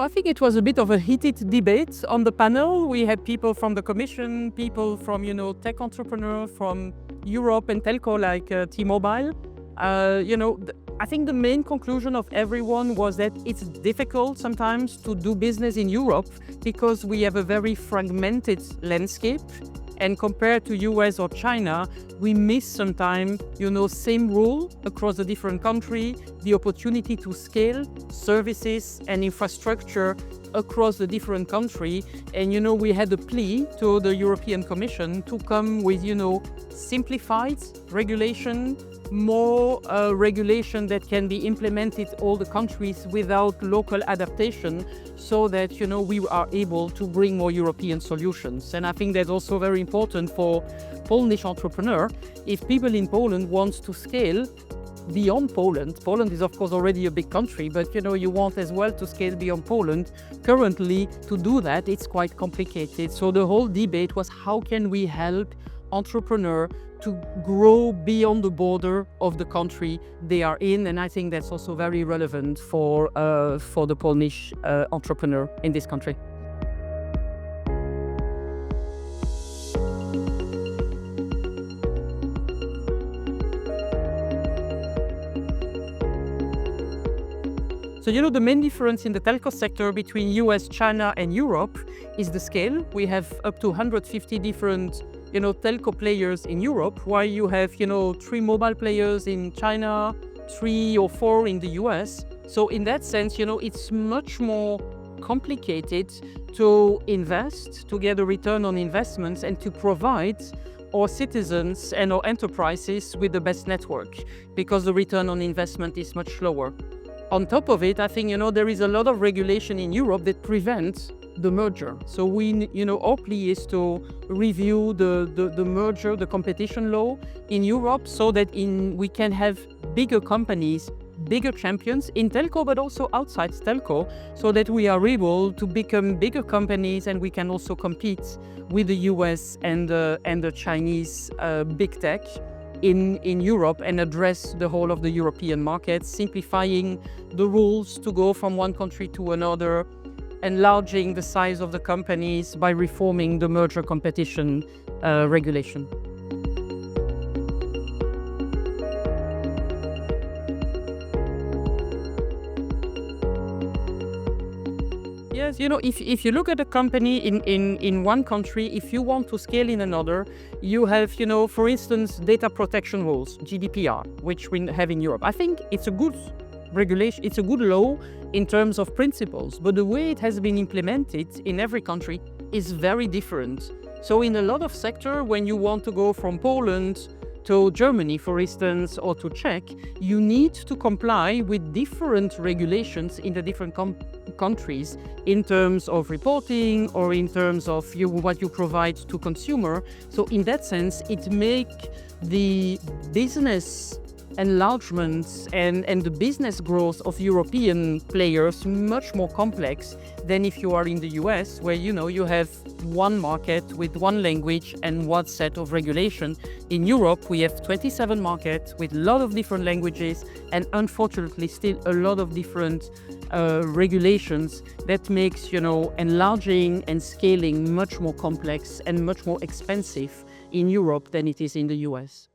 I think it was a bit of a heated debate on the panel. We had people from the Commission, people from, tech entrepreneurs from Europe and telco like T-Mobile. I think the main conclusion of everyone was that it's difficult sometimes to do business in Europe because we have a very fragmented landscape. And compared to US or China, we miss sometimes, same rule across the different country, the opportunity to scale services and infrastructure across the different country. And, we had a plea to the European Commission to come with, simplified regulation, more regulation that can be implemented all the countries without local adaptation so that, we are able to bring more European solutions. And I think that's also very important for Polish entrepreneur. If people in Poland want to scale beyond Poland is of course already a big country, but you want as well to scale beyond Poland. Currently, to do that, it's quite complicated. So the whole debate was how can we help entrepreneur to grow beyond the border of the country they are in, and I think that's also very relevant for the Polish entrepreneur in this country. So, the main difference in the telco sector between US, China, and Europe is the scale. We have up to 150 different, telco players in Europe, while you have, 3 mobile players in China, 3 or 4 in the US. So in that sense, it's much more complicated to invest, to get a return on investments, and to provide our citizens and our enterprises with the best network, because the return on investment is much lower. On top of it, I think, there is a lot of regulation in Europe that prevents the merger. So our plea is to review the merger, the competition law in Europe so that we can have bigger companies, bigger champions in telco, but also outside telco, so that we are able to become bigger companies and we can also compete with the US and the Chinese big tech in Europe and address the whole of the European market, simplifying the rules to go from one country to another, enlarging the size of the companies by reforming the merger competition regulation. Yes, if you look at a company in one country, if you want to scale in another, you have, for instance, data protection rules, GDPR, which we have in Europe. I think it's a good regulation, it's a good law in terms of principles, but the way it has been implemented in every country is very different. So in a lot of sectors, when you want to go from Poland to Germany, for instance, or to Czech, you need to comply with different regulations in the different countries in terms of reporting or in terms of what you provide to consumer. So in that sense, it makes the business enlargement and the business growth of European players much more complex than if you are in the US, where you have one market with one language and one set of regulation. In Europe, we have 27 markets with a lot of different languages and unfortunately still a lot of different regulations that makes enlarging and scaling much more complex and much more expensive in Europe than it is in the US.